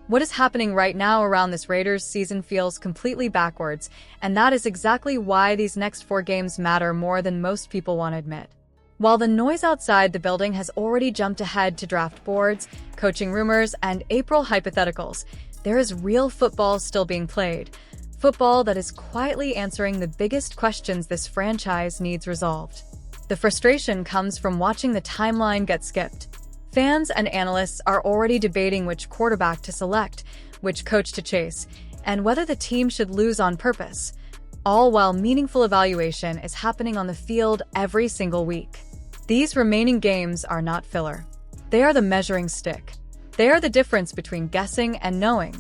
What is happening right now around this Raiders season feels completely backwards, and that is exactly why these next 4 games matter more than most people want to admit. While the noise outside the building has already jumped ahead to draft boards, coaching rumors, and April hypotheticals, there is real football still being played. Football that is quietly answering the biggest questions this franchise needs resolved. The frustration comes from watching the timeline get skipped. Fans and analysts are already debating which quarterback to select, which coach to chase, and whether the team should lose on purpose, all while meaningful evaluation is happening on the field every single week. These remaining games are not filler. They are the measuring stick. They are the difference between guessing and knowing.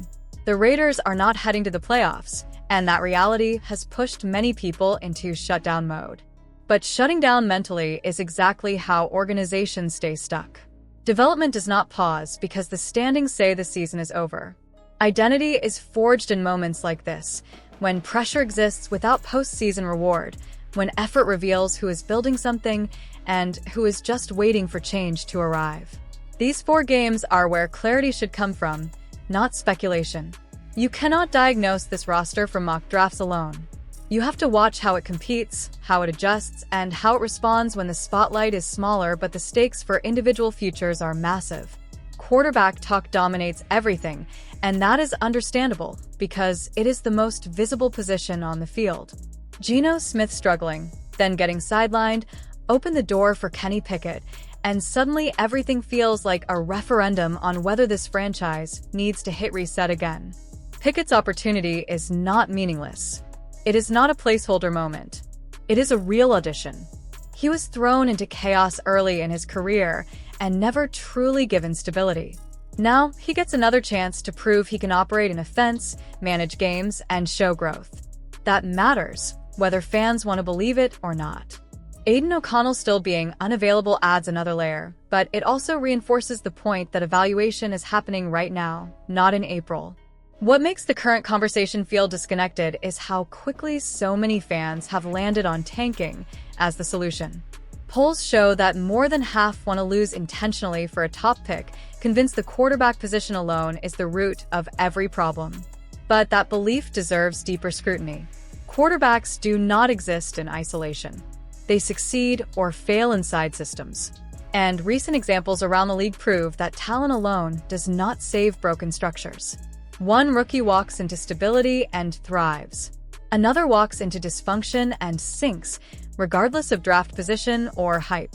The Raiders are not heading to the playoffs, and that reality has pushed many people into shutdown mode. But shutting down mentally is exactly how organizations stay stuck. Development does not pause because the standings say the season is over. Identity is forged in moments like this, when pressure exists without postseason reward, when effort reveals who is building something and who is just waiting for change to arrive. These 4 games are where clarity should come from, not speculation. You cannot diagnose this roster from mock drafts alone. You have to watch how it competes, how it adjusts, and how it responds when the spotlight is smaller but the stakes for individual futures are massive. Quarterback talk dominates everything, and that is understandable because it is the most visible position on the field. Geno Smith struggling, then getting sidelined, opened the door for Kenny Pickett, and suddenly everything feels like a referendum on whether this franchise needs to hit reset again. Pickett's opportunity is not meaningless. It is not a placeholder moment. It is a real audition. He was thrown into chaos early in his career and never truly given stability. Now, he gets another chance to prove he can operate an offense, manage games, and show growth. That matters, whether fans want to believe it or not. Aiden O'Connell still being unavailable adds another layer, but it also reinforces the point that evaluation is happening right now, not in April. What makes the current conversation feel disconnected is how quickly so many fans have landed on tanking as the solution. Polls show that more than half want to lose intentionally for a top pick, convinced the quarterback position alone is the root of every problem. But that belief deserves deeper scrutiny. Quarterbacks do not exist in isolation. They succeed or fail inside systems. And recent examples around the league prove that talent alone does not save broken structures. One rookie walks into stability and thrives. Another walks into dysfunction and sinks, regardless of draft position or hype.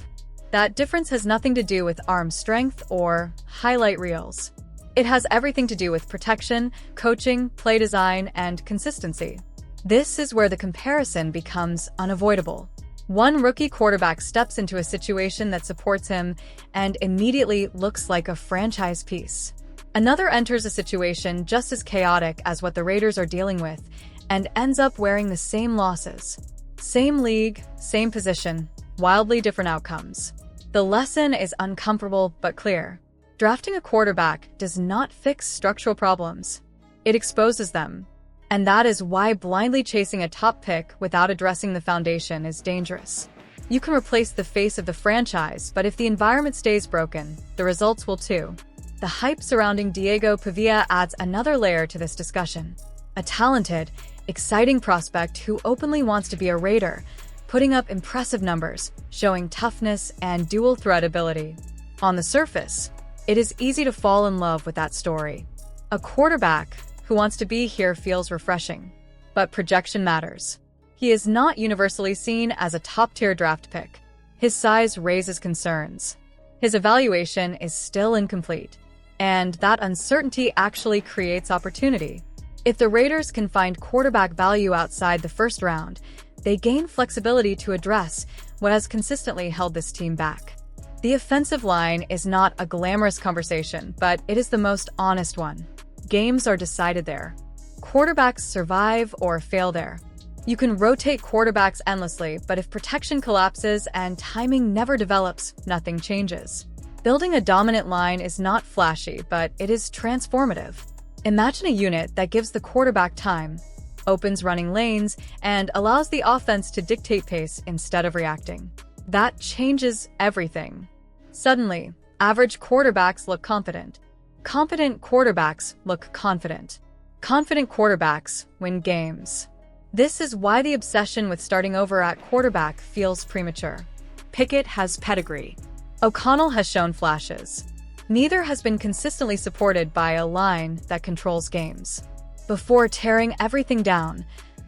That difference has nothing to do with arm strength or highlight reels. It has everything to do with protection, coaching, play design, and consistency. This is where the comparison becomes unavoidable. One rookie quarterback steps into a situation that supports him and immediately looks like a franchise piece. Another enters a situation just as chaotic as what the Raiders are dealing with and ends up wearing the same losses. Same league, same position, wildly different outcomes. The lesson is uncomfortable but clear. Drafting a quarterback does not fix structural problems. It exposes them. And that is why blindly chasing a top pick without addressing the foundation is dangerous. You can replace the face of the franchise, but if the environment stays broken, the results will too. The hype surrounding Diego Pavia adds another layer to this discussion. A talented, exciting prospect who openly wants to be a Raider, putting up impressive numbers, showing toughness and dual-threat ability. On the surface, it is easy to fall in love with that story. A quarterback who wants to be here feels refreshing. But projection matters. He is not universally seen as a top-tier draft pick. His size raises concerns. His evaluation is still incomplete. And that uncertainty actually creates opportunity. If the Raiders can find quarterback value outside the first round, they gain flexibility to address what has consistently held this team back. The offensive line is not a glamorous conversation, but it is the most honest one. Games are decided there. Quarterbacks survive or fail there. You can rotate quarterbacks endlessly, but if protection collapses and timing never develops, nothing changes. Building a dominant line is not flashy, but it is transformative. Imagine a unit that gives the quarterback time, opens running lanes, and allows the offense to dictate pace instead of reacting. That changes everything. Suddenly, average quarterbacks look confident. Competent quarterbacks look confident. Confident quarterbacks win games. This is why the obsession with starting over at quarterback feels premature. Pickett has pedigree. O'Connell has shown flashes. Neither has been consistently supported by a line that controls games. Before tearing everything down,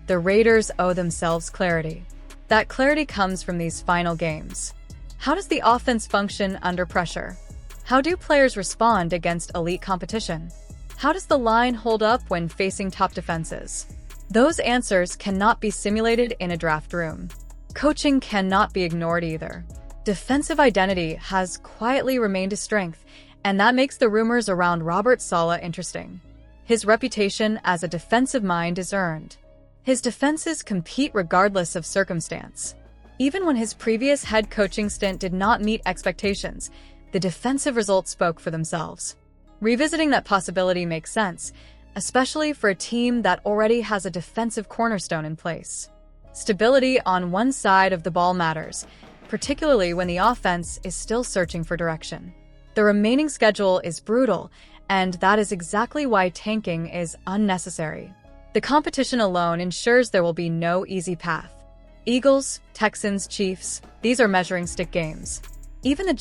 the Raiders owe themselves clarity. That clarity comes from these final games. How does the offense function under pressure? How do players respond against elite competition? How does the line hold up when facing top defenses? Those answers cannot be simulated in a draft room. Coaching cannot be ignored either. Defensive identity has quietly remained a strength, and that makes the rumors around Robert Saleh interesting. His reputation as a defensive mind is earned. His defenses compete regardless of circumstance. Even when his previous head coaching stint did not meet expectations, the defensive results spoke for themselves. Revisiting that possibility makes sense, especially for a team that already has a defensive cornerstone in place. Stability on one side of the ball matters, particularly when the offense is still searching for direction. The remaining schedule is brutal, and that is exactly why tanking is unnecessary. The competition alone ensures there will be no easy path. Eagles, Texans, Chiefs, these are measuring stick games. Even the